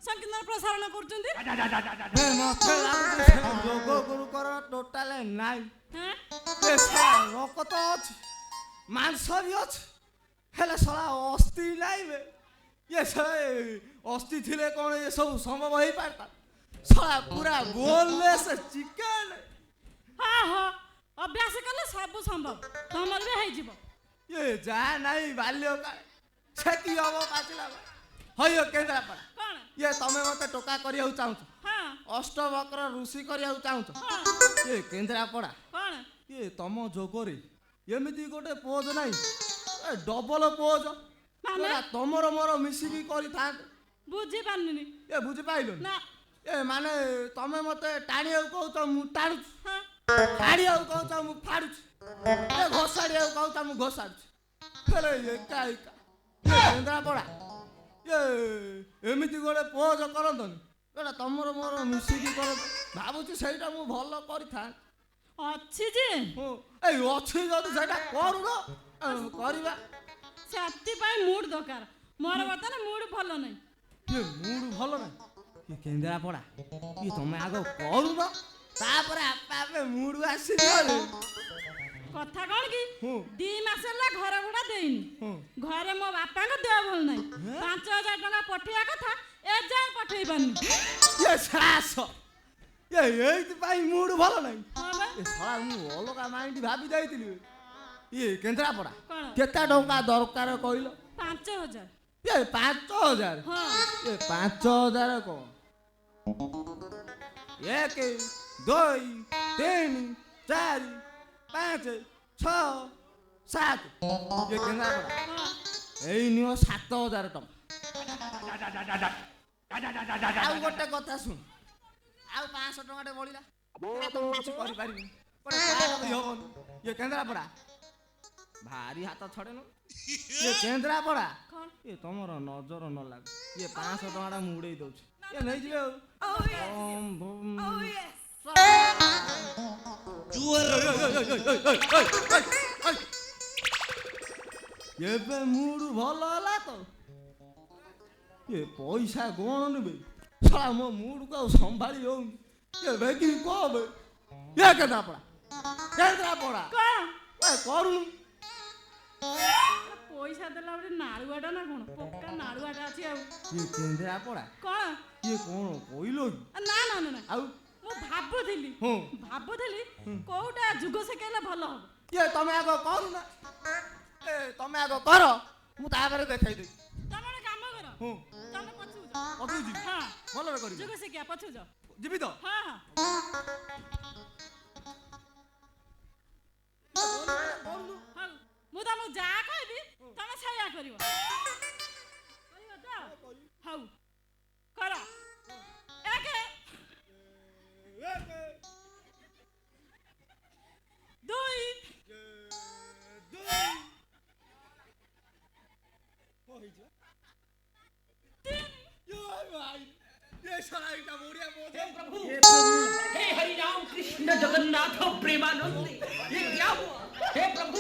ସଂକୀର୍ତ୍ତନ ପ୍ରସାରଣ କରୁଛନ୍ତି। ମତେ ଲାଗୁଛି ଯୋଗ ଗୁରୁଙ୍କର ଟୋଟାଲ ନାଇଁ। ରକ ତ ଅଛି, ମାଂସ ବି ଅଛି, ହେଲେ ଶଳା ଅସ୍ଥି ନାଇଁ ବେ। ଇଏ ଶଳା ଅସ୍ଥି ଥିଲେ କ'ଣ ଏ ସବୁ ସମ୍ଭବ ହେଇପାରିତା? ଶଳା ପୁରା ବୋନଲେସ୍ ଚିକେନ। ହଁ ହଁ, ଅଭ୍ୟାସ କଲେ ସବୁ ସମ୍ଭବ, ତମର ବି ହେଇଯିବ। ଇଏ ଯାହା ନାହିଁ ବାଲ୍ୟକାଳ ସେ କି ହବ ପାଚିଲା ହଇଓ କେନ୍ଦ୍ରାପଡ଼ା। କ'ଣ? ଇଏ ତମେ ମତେ ଟୋକା କରିବାକୁ ଚାହୁଁଛ, ହଁ ଅଷ୍ଟବକ୍ର ଋଷି କରିବାକୁ ଚାହୁଁଛ। ଇଏ କେନ୍ଦ୍ରାପଡ଼ା, କ'ଣ? ଇଏ ତମ ଯୋଗରେ ଏମିତି ଗୋଟେ ପୋଜ ନାହିଁ, ଡବଲ ପୋଜ ତମର ମୋର ମିଶିକି କରିଥାନ୍ତେ। ବୁଝିପାରିନି। ଏ ବୁଝିପାରିଲନି? ନା। ଏ ମାନେ ତମେ ମତେ ଟାଣିବାକୁ କହୁଛ ମୁଁ ଟାଣୁଛି, ହଁ ଫାଡ଼ିବାକୁ କହୁଛ ମୁଁ ଫାଡ଼ୁଛି, ଏ ଘୋଷାଡ଼ିବାକୁ କହୁଛ ମୁଁ ଘୋଷାଡ଼ୁଛି। ହେଲେ ଏକା ଏକା କେନ୍ଦ୍ରାପଡ଼ା ଇଏ ଏମିତି ଗୋଟେ ପୋଜ କରନ୍ତନି, ଏଇଟା ତମର ମୋର ମିଶିକି କରନ୍ତ। ଭାବୁଛି ସେଇଟା ମୁଁ ଭଲ କରିଥାନ୍ତି। ଅଛି ଯେ ଏଇ ଅଛି ଯଦି ସେଇଟା କରୁନ କରିବା। ସେଥିପାଇଁ ମୁଡ୍ ଦରକାର। ମୋର ବର୍ତ୍ତମାନ ମୁଡ୍ ଭଲ ନାହିଁ। ଇଏ ମୁଡ୍ ଭଲ ନାହିଁ? ଇଏ କେନ୍ଦ୍ରାପଡ଼ା ଇଏ ତମେ ଆଗ କରୁନ, ତାପରେ ଆପେ ଆପେ ମୁଡ୍ ଆସିଯିବ। କଥା କ'ଣ କି 2 ମାସ ହେଲା ଘର ଭଡ଼ା ଦେଇନି। ଘରେ ମୋ ବାପାଙ୍କ ଦେହ ଭଲ ନାହିଁ। 5,000 ଟଙ୍କା ପଠେଇବା କଥା ଏଯାଏଁ ପଠେଇ ପାରୁନି। ଇଏ ସାହସ ଏଇଥିପାଇଁ ମୁଡ୍ ଭଲ ନାହିଁ। ହଁ ବା। ଏ ଶଳା ମୁଁ ଅଲଗା ମାଇଣ୍ଡ ଭାବି ଦେଇଥିଲି। ଇଏ କେନ୍ଦ୍ରାପଡ଼ା କ'ଣ? କେତେ ଟଙ୍କା ଦରକାର କହିଲ? 5,000। ଏ 5,000? ହଁ। ଏ 5,000 କ'ଣ? 1 2 3 4 5 6 7 ଇଏ କେନ୍ଦ୍ରାପଡ଼ା ଏଇ ନିଅ 7,000 ଟଙ୍କା। ଆଉ ଗୋଟେ କଥା ଶୁଣ, ଆଉ 500 ଟଙ୍କାଟେ ବଳିଲା, କିଛି କରିପାରିବି ହବନି। ଇଏ କେନ୍ଦ୍ରାପଡ଼ା ଭାରି ହାତ ଛଡ଼େନ। ଇଏ କେନ୍ଦ୍ରାପଡ଼ା ଇଏ ତମର ନଜର ନ ଲାଗୁ, ଇଏ 500 ଟଙ୍କାଟା ମୁଁ ଉଡ଼େଇ ଦଉଛି, ଇଏ ନେଇଯିବେ ଆଉ। ଏବେ ମୁଡ୍ ଭଲ ହେଲା ତ? ଇଏ ପଇସା କ'ଣ ନେବେ? ଶଳା ମୋ ମୁଡ୍କୁ ଆଉ ସମ୍ଭାଳି ହଉନି। ଇଏ ବେଗି କହ ବେ। ଇଏ କେନ୍ଦ୍ରାପଡ଼ା କେନ୍ଦ୍ରାପଡ଼ା କରୁନୁ। ପଇସା ଦେଲା ଗୋଟେ ନାଳୁଆଟା ନା କ'ଣ? ପକ୍କା ନାଳୁଆଟା ଅଛି। ଆଉ ଇଏ କେନ୍ଦ୍ରାପଡ଼ା କ'ଣ? ଇଏ କ'ଣ କହିଲ କି? ନା ନା ନା ନା, ଆଉ ମୁଁ ଭାବୁଥିଲି କୋଉଟା ଯୁଗ ଶିଖେଇଲେ ଭଲ ହବ। ଇଏ ତମେ ଆଗ କରୁନ, ଏ ତମେ ଆଗ କର, ମୁଁ ତାପରେ ଦେଖେଇଦେବି। ତମେ ଗୋଟେ କାମ କର, ତମେ ପଛକୁ ଯାଅ। ପଛକୁ ଯିବି? ହଁ ଭଲରେ କରିବି। ଯୁଗ ଶିଖିଆ, ପଛକୁ ଯାଅ। ଯିବି ତ? ହଁ ହଁ। କରୁନୁ। ହଉ, ମୁଁ ତମକୁ ଯାହା କହିବି ତମେ ସେଇଆ କରିବ। କରିବ ତ? ହଉ କର। 1 2 हे हरि राम कृष्ण जगन्नाथ प्रेमानंद, ये क्या हुआ? हे प्रभु,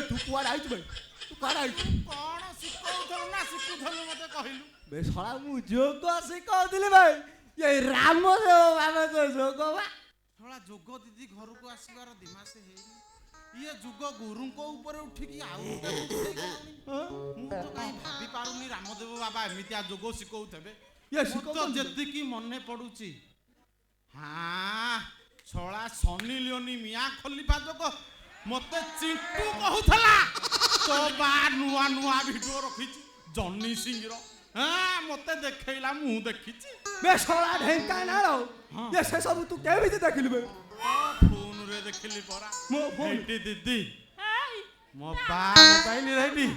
ତୁ କୁଆଡ଼େ ଆଇଛୁ ଭାଇ? ତୁ କୁଆଡ଼େ ଆଇଛୁ? କ'ଣ ଶିଖଉଥିଲୁ ନା ଶିଖୁଥିଲୁ ମତେ କହିଲୁ? ବେ ଶଳା ମୁଁ ଯୋଗ ଶିଖଉଥିଲି ଭାଇ। ଏଇ ରାମଦେବ ବାବାଙ୍କ ଯୋଗ ବା। ଶଳା ଯୋଗ ଦିଦି ଘରକୁ ଆସିବାର 2 ମାସ ହେଇନି, ଇଏ ଯୁଗ ଗୁରୁଙ୍କ ଉପରେ ଉଠିକି ଆଉ ଗୋଟେ ମୁଁ ତ କାହିଁ ଭାବି ପାରୁନି ରାମଦେବ ବାବା ଏମିତିଆ ଯୋଗ ଶିଖଉଥିବେ। ତ ଯେତିକି ମନେ ପଡୁଛି, ହଁ ଶଳା ସନି ଲିଓନି ମିଆଁ ଖଲିଫା ଯୋଗ ମତେ ଚିଣ୍ଟୁ କହୁଥିଲା। ତ ବା ନୂଆ ନୂଆ ଭିଡିଓ ରଖିଛି ଜନି ସିଂର, ହଁ ମତେ ଦେଖେଇଲା, ମୁଁ ଦେଖିଛି। ବେ ଶଳା ଢେଙ୍କାନାଳ ଏ ସେ ସବୁ ତୁ କେମିତି ଦେଖିଲୁ ବେ? ଫୋନରେ ଦେଖିଲି ପରା। ମୋ ଫୋନ ଦିଦି ଏଇ ମୋ ବା ମୋବାଇଲ ରେଡି,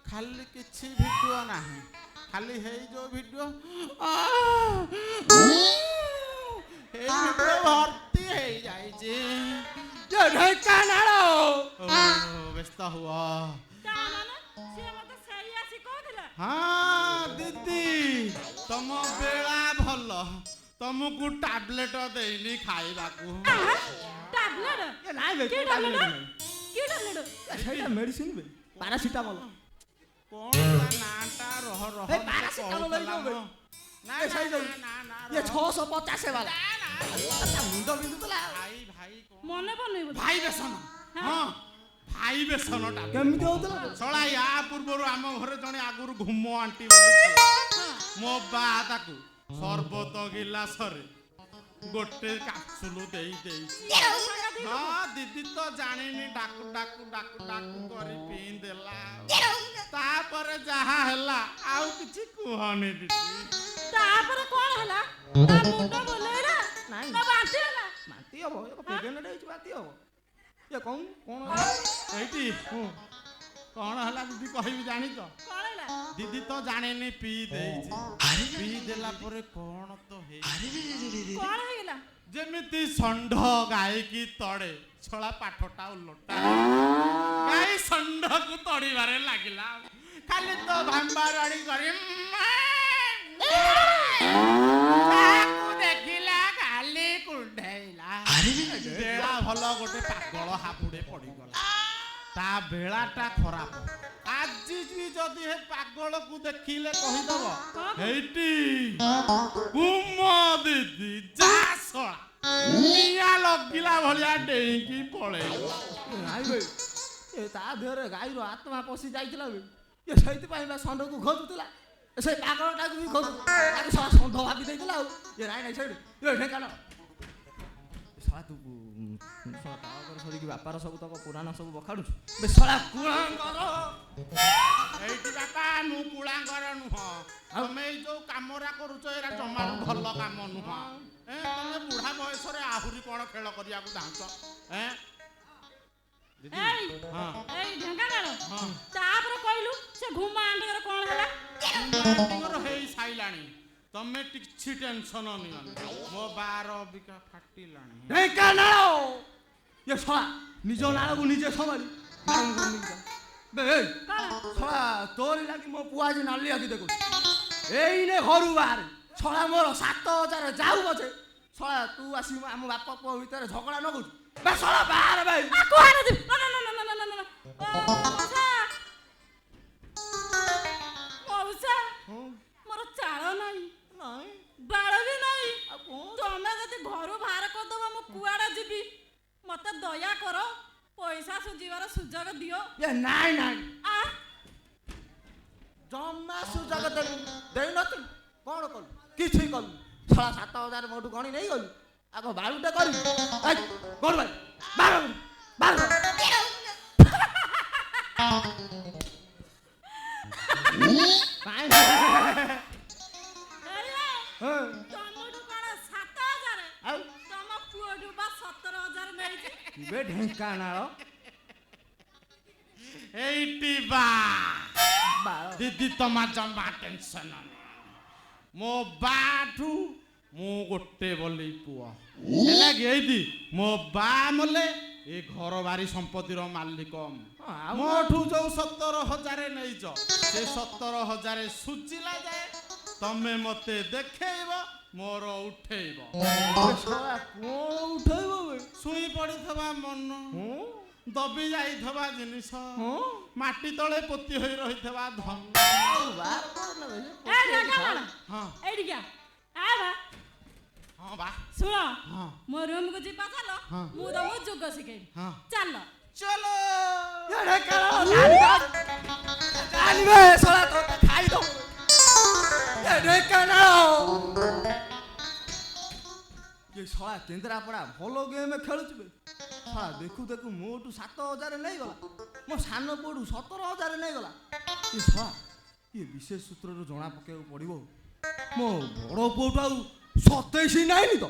ଖାଲି କିଛି ଭିଡିଓ ନାହିଁ, ଖାଲି ହେଇ ଯୋଉ ଭିଡିଓ ହେଇ ଭିଡିଓ ଭର୍ତ୍ତି ହେଇଯାଇଛି। ଢେଙ୍କାନାଳ ବ୍ୟସ୍ତ ହୁଅ। ତା ମାନେ ସିଏ ମତେ ସେଇଆ ଶିଖଉଥିଲା। ହଁ ଦିଦି ତମ ବେଳା ଭଲ, ତମକୁ ଟାବଲେଟ ଦେଇନି ଖାଇବାକୁ। ଟ୍ୟାବଲେଟ୍ ଏ ନାଇଁ ବେ କି ଟ୍ୟାବଲେଟ୍ ଟ୍ୟାବଲେଟ୍ ନାଇଁ। କି ଟ୍ୟାବଲେଟ୍ ଏ ସେଇଟା ମେଡିସିନ ବେ ପାରାସିଟାମଲ। କଣ ତା ନାଁଟା ରହ ରହ ଏ ପାରାସିଟାମଲ କହୁଥିଲା ହେଇଯିବ ବେ। ମ। ନା ଏ ସେଇ ଯୋଉ ନା ଇଏ 650 ବାଲା ତା ମୁଣ୍ଡ ବିନ୍ଧୁଥିଲା। ଭାଇ ଭାଇ କଣ ମନେ ପଡୁନି ବୋଧେ ଭାଇ ବେସନ ହଁ ଭାଇ ବେସନ ଟାବଲେଟ। କେମିତି ହଉଥିଲା ଶଳା ୟା ପୂର୍ବରୁ ଆମ ଘରେ ଜଣେ ଆଗରୁ ଘୁମ ଆଣ୍ଟି ବୋଲି ଥିଲା। ମୋ ବା ତାକୁ ସର୍ବତ ଗିଲାସରେ ଗୋଟେ କାପସୁଲ ଦେଇ ଦେଇଛି। ହଁ ଦିଦି ତ ଜାଣିନି ଡାକୁ ଡାକୁ ଡାକୁ ଡାକୁ କରି ପିଇ ଦେଲା। ତାପରେ ଯାହା ହେଲା ଆଉ କିଛି କୁହନି ଦିଦି। ତାପରେ କଣ ହେଲା ତା ମୁଣ୍ଡ ବୁଲେଇଲା ନାଇଁ। ନା ବାନ୍ତି ହେଲା ବାନ୍ତି ହବ ଏ ପ୍ରେଗନେଣ୍ଟ ହେଇଛି ବାନ୍ତି ହବ। ଏ କଣ ଏଇଠି କଣ ହେଲା ଦିଦି କହିବି ଜାଣିଛ? କଣ ହେଲା ଦିଦି ତ ଜାଣିନି ପିଇ ଦେଇଛି। ପିଇ ଦେଲା ପରେ କଣ ତ ହେଇଛି କଣ ହେଇଗଲା ଯେମିତି ଷଣ୍ଢ ଗାଈକି ତଡ଼େ ଛଳା ପାଠଟା ଓଲଟା। ଗାଈ ଷଣ୍ଢକୁ ତଡ଼ିବାରେ ଲାଗିଲା। ଖାଲି ତ ଭାମ୍ବାରାଡ଼ି କରି ତାକୁ ଦେଖିଲା ଖାଲି କୁଣ୍ଢେଇଲା। ବେଳା ଭଲ ଗୋଟେ ପାଗଳ ହାବୁଡେ ପଡିଗଲା। ତା ବେଳାଟା ଖରାପ। ଆଜି ବି ଯଦି ହେ ପାଗଳକୁ ଦେଖିଲେ କହିଦବ ହେଇଟି କୁମ ଦିଦି ଯା ଶଳା ନିଆଁ ଲଗିଲା ଭଳିଆ ଡେଇଁକି ପଳେଇବ। ନାଇଁ ବେ ଏ ତା ଦେହରେ ଗାଈର ଆତ୍ମା ପଶି ଯାଇଥିଲା ବେ। ଏ ସେଇଥିପାଇଁ ବା ଷଣ୍ଢକୁ ଖୋଜୁଥିଲା। ସେ ପାଗଳଟାକୁ ବି ଖୋଜୁଥିଲା। ତାକୁ ଶଳା ଷଣ୍ଢ ଭାବି ଦେଇଥିଲା ଆଉ। ଏ ନାଇଁ ନାଇଁ ସେଇଠି ଏ ଢେଙ୍କାନ ଶଳା ତୁ ଶଳା ତାଙ୍କର ସରିକି ବାପାର ସବୁ ତକ ପୁରାଣ ସବୁ ବଖାଡୁଛୁ ବେ ଶଳା କୁଳାଙ୍କର। ଏଇଠି ବାପା ମୁଁ କୁଳାଙ୍କର ନୁହଁ। ତମେ ଏଇ ଯୋଉ କାମରା କରୁଛ ଏରା ଜମାରୁ ଭଲ କାମ ନୁହଁ। ତମେ ବୁଢା ବୟସରେ ଆହୁରି କଣ ଖେଳ କରିବାକୁ ଚାହୁଁଛ? ଦିଦି ଏଇ ହଁ ଏଇ ଢେଙ୍କାନାଳ ହଁ ତାପରେ କହିଲୁ ସେ ଘୁମା ଆଣ୍ଟିଙ୍କର କଣ ହେଲା ମୋର ହେଇ ସାଇଲାଣି। ତମେ କିଛି ଟେନସନ ନିଅନି। ମୋ ବାର ଅବିକା ଫାଟିଲାଣି। ଢେଙ୍କାନାଳ ଏ ଶଳା ନିଜ ନାଳକୁ ନିଜେ ସମ୍ଭାଳି ବେ ଏ କଣ ଶଳା ତୋରି ଲାଗି ମୋ ପୁଅ ଆଜି ନାଲି ଆଖି ଦେଖୁଛି। ଏଇନେ ଘରୁ ବାହାରେ ଶଳା ମୋର 7000 ଯାଉ ପଛେ ଶଳା ତୁ ଆସି ଆମ ବାପ ପୁଅ ଭିତରେ ଝଗଡ଼ା ନ କରୁଛୁ ବେ ଶଳା ବାହାରେ ଭାଇ। କୁଆଡେ ଯିବି ନା ନା ନା ନା ନା ନା ମଉସା ମଉସା ମୋର ଚାଳ ନାହିଁ ନାଇଁ ବାଳ ବି ନାହିଁ। ଆଉ କଣ ତମେ ଯଦି ଘରୁ ବାହାର କରିଦବ ମୁଁ କୁଆଡେ ଯିବି? ମତେ ଦୟା କର ପଇସା ସୁଝିବାର ସୁଯୋଗ ଦିଅ। ଏ ନାଇଁ ନାଇଁ ଆ ଜମା ସୁଯୋଗ ଦେଇନଥିଲୁ କଣ କଲୁ କିଛି କଲୁ ଶଳା 7000 ମୋଠୁ ଗଣି ନେଇ ଗଲୁ ଆଗ ବାଳୁଟେ କରିବୁ ଗଣୁ ଭାଇ ବାର ବାର ତମଠୁ କଣ 7000 ଆଉ ତମ ପୁଅଠୁ ବା 17000 ନେଇଛି। ବେ ଢେଙ୍କାନାଳ ଏଇଟି ବା ବାଳ ଦିଦି ତମା ଜମା ଟେନସନ ମୋ ବାଠୁ ମୁଁ ଗୋଟେ ବୋଲି ପୁଅ ହେଲା କି ଏଇଠି ମୋ ବା ମଲେ ଏ ଘର ବାରି ସମ୍ପତ୍ତିର ମାଲିକ ମୋଠୁ ଯୋଉ 17000 ନେଇଛ ସେ 17000 ସୁଚିଲା ଯାଏ ତମେ ମତେ ଦେଖେଇବ ମୋର ଉଠେଇବ। ଶଳା କଣ ଉଠେଇବ ବେ ଶୁଇ ପଡିଥିବା ମନ ଦବି ଯାଇଥିବା ଜିନିଷ ହଁ ମାଟି ତଳେ ପୋତି ହୋଇ ରହିଥିବା ଧନ। ବାର କର ନା ବେ ଏ ଢେଙ୍କାନାଳ ହଁ ଏଇଠିକା ଆ ବା ହଁ ବା ଶୁଣ ହଁ ମୋ ରୁମକୁ ଯିବା ଚାଲ ହଁ। ମୁଁ ତମକୁ ଯୋଗ ଶିଖେଇବି ହଁ ଚାଲ ଚଲୋ ଏ ଢେଙ୍କାନାଳ ଜାଣିବେ ଶଳା ତୋତେ ଖାଇଦବ ଏ ଢେଙ୍କାନାଳ ଏ ଶଳା କେନ୍ଦ୍ରାପଡ଼ା ଭଲ ଗେମ୍ ଖେଳୁଛୁ ବେ ଶଳା ଦେଖୁ ଦେଖୁ ମୋଠୁ 7000 ନେଇଗଲା ମୋ ସାନ ପୁଅଠୁ 17000 ନେଇଗଲା ଏ ଶଳା ଇଏ ବିଶେଷ ସୂତ୍ରରୁ ଜଣା ପକେଇବାକୁ ପଡ଼ିବ ମୋ ବଡ଼ ପୁଅଠୁ ଆଉ 27 ନାଇଁନି ତ